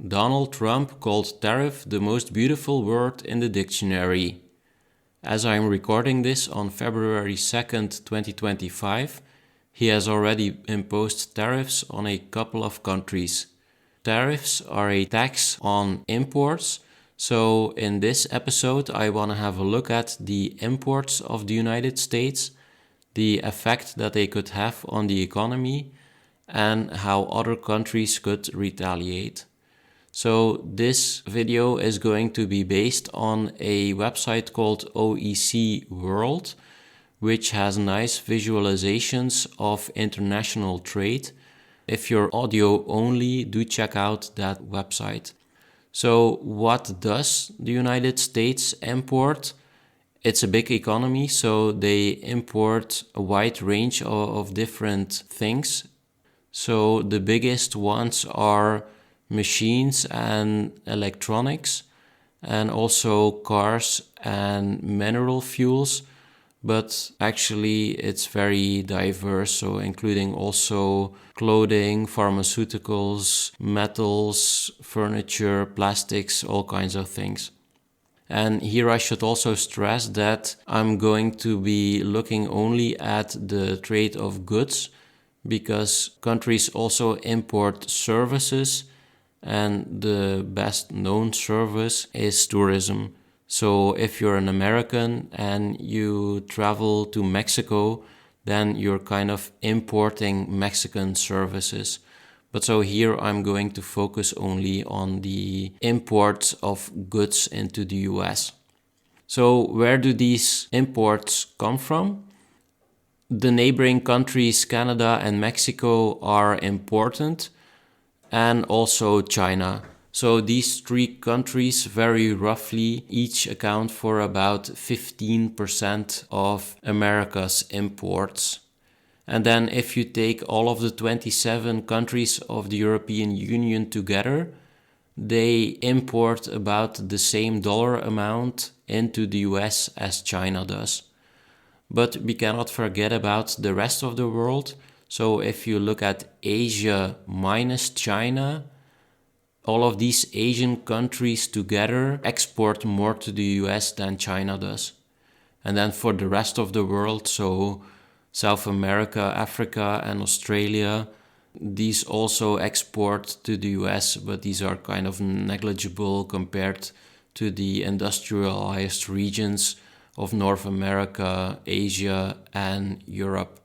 Donald Trump called tariff the most beautiful word in the dictionary. As I'm recording this on February 2nd, 2025, he has already imposed tariffs on a couple of countries. Tariffs are a tax on imports, so in this episode I want to have a look at the imports of the United States, the effect that they could have on the economy, and how other countries could retaliate. So this video is going to be based on a website called OEC World, which has nice visualizations of international trade. If you're audio only, do check out that website. So what does the United States import? It's a big economy, so they import a wide range of different things. So the biggest ones are machines and electronics, and also cars and mineral fuels. But actually it's very diverse, so including also clothing, pharmaceuticals, metals, furniture, plastics, all kinds of things. And here I should also stress that I'm going to be looking only at the trade of goods, because countries also import services, and the best known service is tourism. So if you're an American and you travel to Mexico, then you're kind of importing Mexican services. But so here I'm going to focus only on the imports of goods into the US. So where do these imports come from? The neighboring countries, Canada and Mexico, are important, and also China. So these three countries very roughly each account for about 15% of America's imports. And then if you take all of the 27 countries of the European Union together, they import about the same dollar amount into the US as China does. But we cannot forget about the rest of the world. So if you look at Asia minus China, all of these Asian countries together export more to the US than China does. And then for the rest of the world, so South America, Africa, and Australia, these also export to the US, but these are kind of negligible compared to the industrialized regions of North America, Asia, and Europe.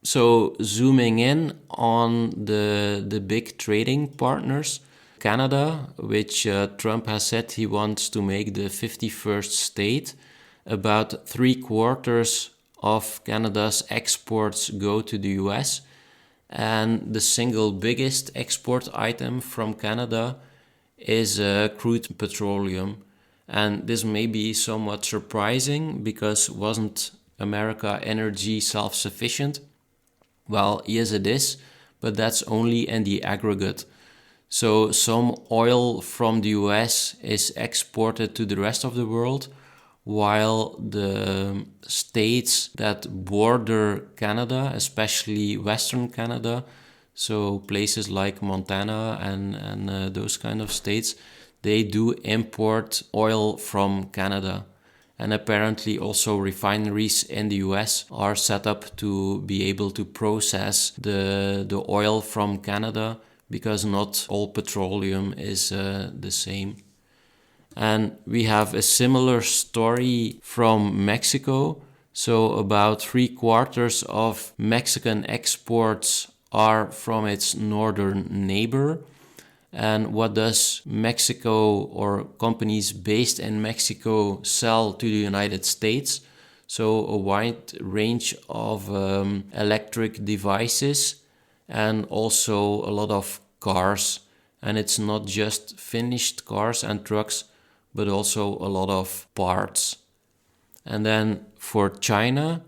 So zooming in on the big trading partners, Canada, which Trump has said he wants to make the 51st state, about 3/4 of Canada's exports go to the US, and the single biggest export item from Canada is crude petroleum. And this may be somewhat surprising, because wasn't America energy self-sufficient? Well, yes it is, but that's only in the aggregate. So some oil from the US is exported to the rest of the world, while the states that border Canada, especially Western Canada, so places like Montana and those kind of states, they do import oil from Canada. And apparently also refineries in the US are set up to be able to process the oil from Canada, because not all petroleum is the same. And we have a similar story from Mexico. So about 3/4 of Mexican exports are from its northern neighbor. And what does Mexico or companies based in Mexico sell to the United States? So a wide range of electric devices, and also a lot of cars. And it's not just finished cars and trucks, but also a lot of parts. And then for China,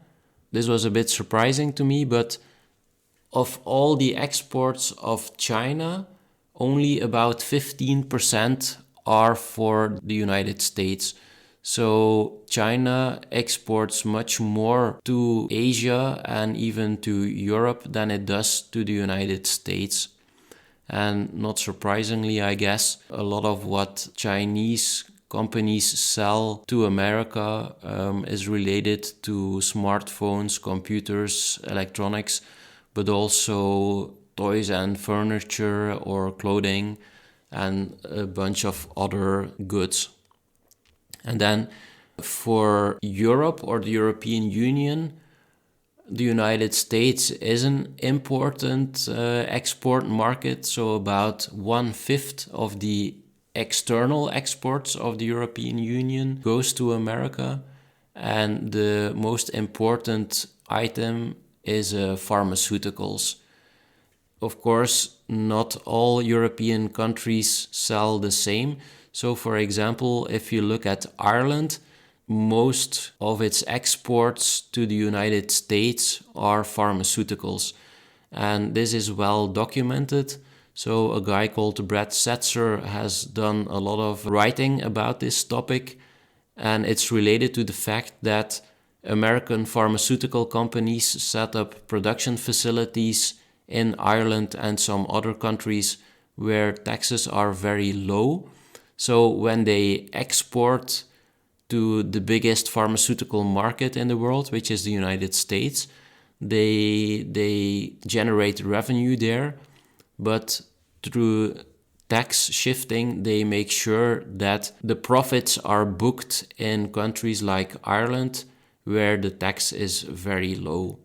this was a bit surprising to me, but of all the exports of China, only about 15% are for the United States. So China exports much more to Asia and even to Europe than it does to the United States. And not surprisingly, I guess, a lot of what Chinese companies sell to America is related to smartphones, computers, electronics, but also toys and furniture or clothing and a bunch of other goods. And then for Europe or the European Union, the United States is an important export market. So about 1/5 of the external exports of the European Union goes to America. And the most important item is pharmaceuticals. Of course, not all European countries sell the same. So, for example, if you look at Ireland, most of its exports to the United States are pharmaceuticals. And this is well documented. So, a guy called Brad Setzer has done a lot of writing about this topic. And it's related to the fact that American pharmaceutical companies set up production facilities in Ireland and some other countries where taxes are very low. So when they export to the biggest pharmaceutical market in the world, which is the United States, they generate revenue there, but through tax shifting, they make sure that the profits are booked in countries like Ireland, where the tax is very low.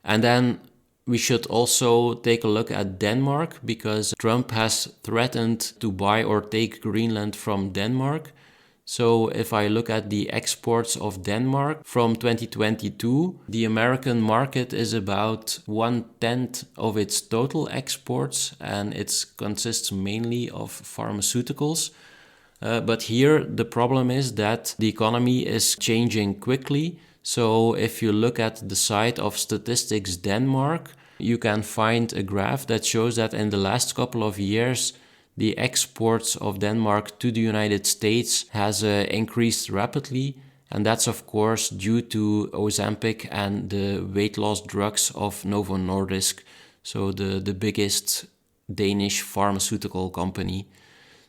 And then we should also take a look at Denmark, because Trump has threatened to buy or take Greenland from Denmark. So if I look at the exports of Denmark from 2022, the American market is about 1/10 of its total exports, and it consists mainly of pharmaceuticals. But here the problem is that the economy is changing quickly. So if you look at the site of Statistics Denmark, you can find a graph that shows that in the last couple of years, the exports of Denmark to the United States has increased rapidly. And that's of course due to Ozempic and the weight loss drugs of Novo Nordisk, so the biggest Danish pharmaceutical company.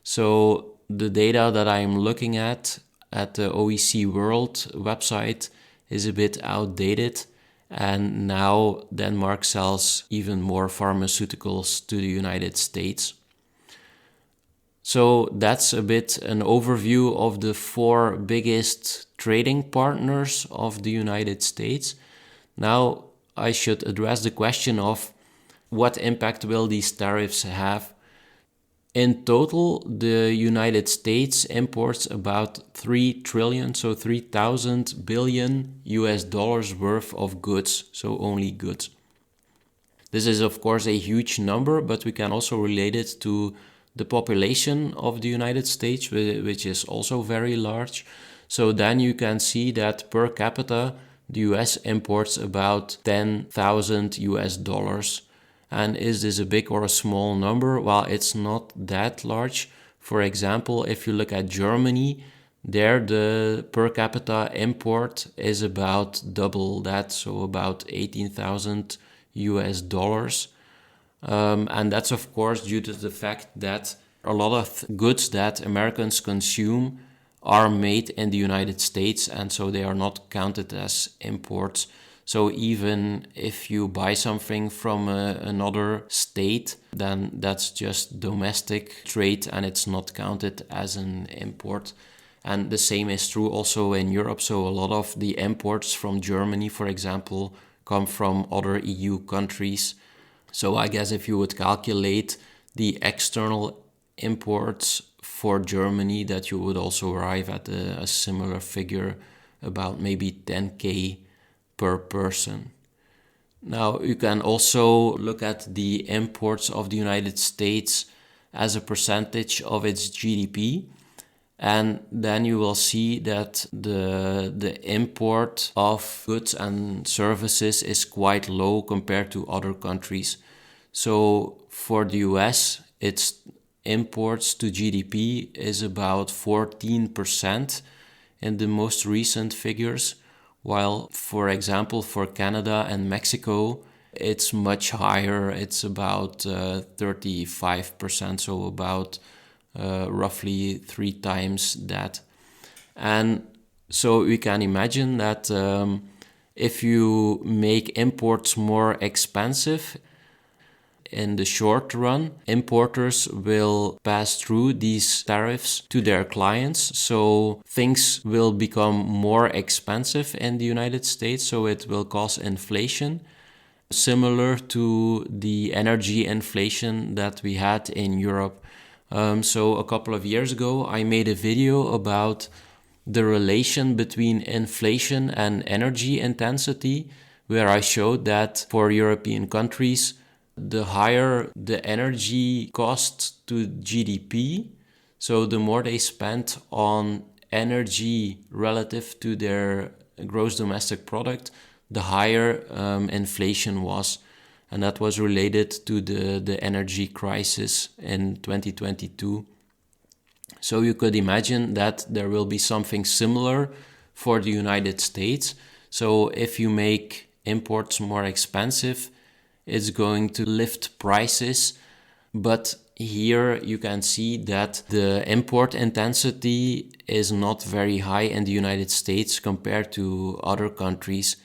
So the data that I'm looking at the OEC World website is a bit outdated, and now Denmark sells even more pharmaceuticals to the United States. So that's a bit an overview of the 4 biggest trading partners of the United States. Now I should address the question of what impact will these tariffs have. In total, the United States imports about 3 trillion, so 3,000 billion US dollars worth of goods, so only goods. This is of course a huge number, but we can also relate it to the population of the United States, which is also very large. So then you can see that per capita, the US imports about 10,000 US dollars. And is this a big or a small number? Well, it's not that large. For example, if you look at Germany, there the per capita import is about double that, so about 18,000 US dollars. And that's of course due to the fact that a lot of goods that Americans consume are made in the United States, and so they are not counted as imports. So even if you buy something from another state, then that's just domestic trade and it's not counted as an import. And the same is true also in Europe. So a lot of the imports from Germany, for example, come from other EU countries. So I guess if you would calculate the external imports for Germany, that you would also arrive at a similar figure, about maybe 10K per person. Now you can also look at the imports of the United States as a percentage of its GDP. And then you will see that the import of goods and services is quite low compared to other countries. So for the US, its imports to GDP is about 14% in the most recent figures, while, for example, for Canada and Mexico, it's much higher. It's about 35%, so about roughly 3 times that. And so we can imagine that if you make imports more expensive, in the short run, importers will pass through these tariffs to their clients. So things will become more expensive in the United States, so it will cause inflation, similar to the energy inflation that we had in Europe. So a couple of years ago, I made a video about the relation between inflation and energy intensity, where I showed that for European countries, the higher the energy cost to GDP, so the more they spent on energy relative to their gross domestic product, the higher inflation was. And that was related to the energy crisis in 2022. So you could imagine that there will be something similar for the United States. So if you make imports more expensive, it's going to lift prices. But here you can see that the import intensity is not very high in the United States compared to other countries.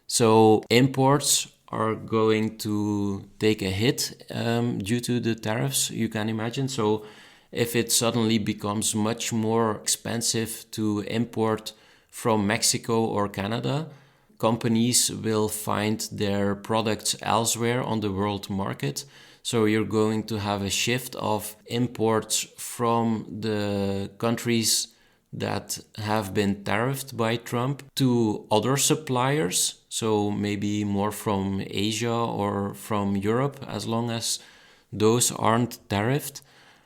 So imports are going to take a hit due to the tariffs, you can imagine. So if it suddenly becomes much more expensive to import from Mexico or Canada, companies will find their products elsewhere on the world market. So you're going to have a shift of imports from the countries that have been tariffed by Trump to other suppliers. So maybe more from Asia or from Europe, as long as those aren't tariffed.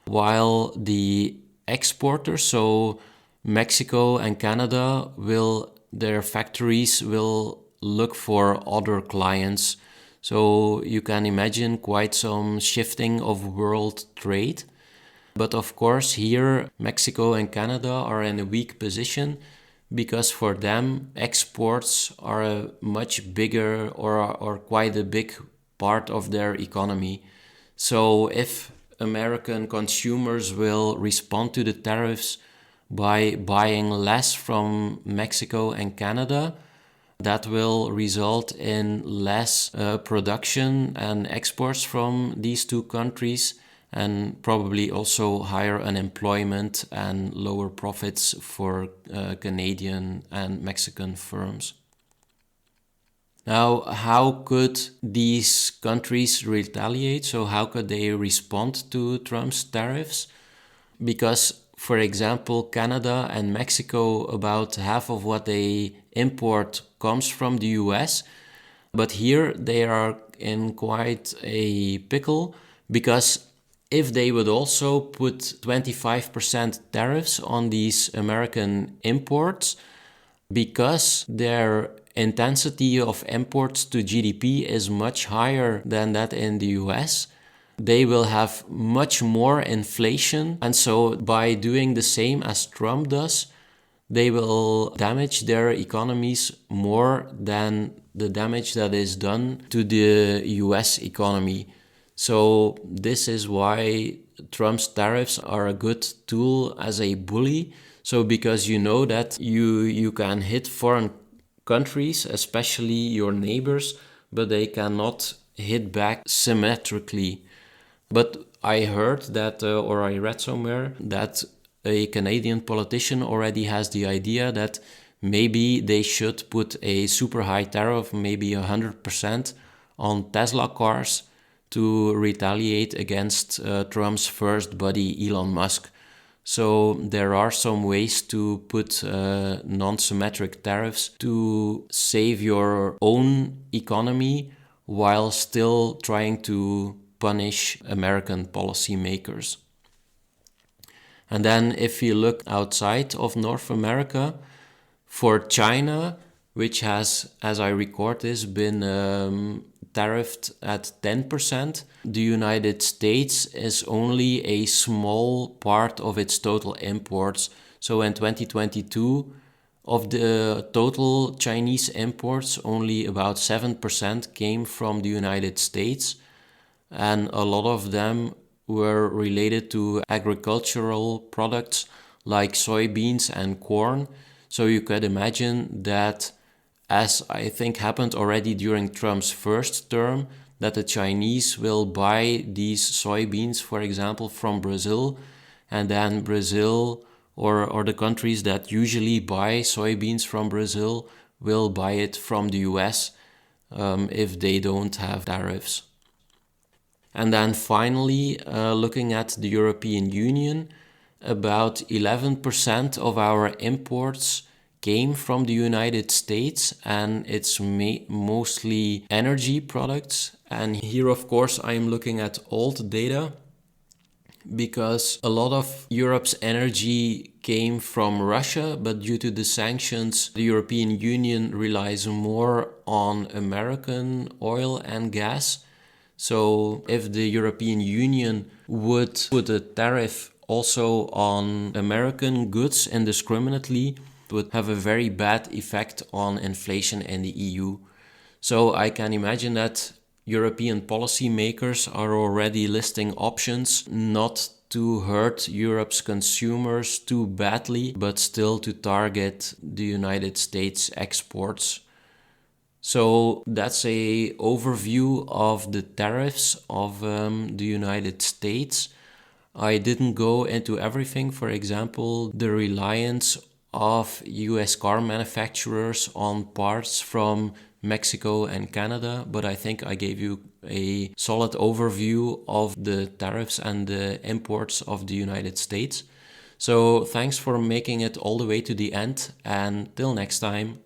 While the exporters, so Mexico and Canada, their factories will look for other clients. So you can imagine quite some shifting of world trade. But of course, here, Mexico and Canada are in a weak position because for them, exports are a much bigger or quite a big part of their economy. So if American consumers will respond to the tariffs by buying less from Mexico and Canada, that will result in less production and exports from these two countries, and probably also higher unemployment and lower profits for Canadian and Mexican firms. Now, how could these countries retaliate? So how could they respond to Trump's tariffs? Because, for example, Canada and Mexico, about half of what they import comes from the US. But here they are in quite a pickle, because if they would also put 25% tariffs on these American imports, because their intensity of imports to GDP is much higher than that in the US, they will have much more inflation. And so by doing the same as Trump does, they will damage their economies more than the damage that is done to the US economy. So this is why Trump's tariffs are a good tool as a bully. So because you know that you can hit foreign countries, especially your neighbors, but they cannot hit back symmetrically. But I heard that, or I read somewhere, that a Canadian politician already has the idea that maybe they should put a super high tariff, maybe 100%, on Tesla cars to retaliate against Trump's first buddy, Elon Musk. So there are some ways to put non-symmetric tariffs to save your own economy while still trying to punish American policymakers. And then if you look outside of North America, for China, which has, as I record this, been tariffed at 10%, the United States is only a small part of its total imports. So in 2022, Of the total Chinese imports, only about 7% came from the United States, and a lot of them were related to agricultural products like soybeans and corn. So you could imagine that, as I think happened already during Trump's first term, that the Chinese will buy these soybeans, for example, from Brazil, and then Brazil or the countries that usually buy soybeans from Brazil will buy it from the US if they don't have tariffs. And then finally, looking at the European Union, about 11% of our imports came from the United States, and it's mostly energy products. And here, of course, I'm looking at old data because a lot of Europe's energy came from Russia, but due to the sanctions, the European Union relies more on American oil and gas. So if the European Union would put a tariff also on American goods indiscriminately, it would have a very bad effect on inflation in the EU. So I can imagine that European policymakers are already listing options not to hurt Europe's consumers too badly, but still to target the United States exports. So that's a overview of the tariffs of the United States. I didn't go into everything. For example, the reliance of US car manufacturers on parts from Mexico and Canada, but I think I gave you a solid overview of the tariffs and the imports of the United States. So thanks for making it all the way to the end, and till next time.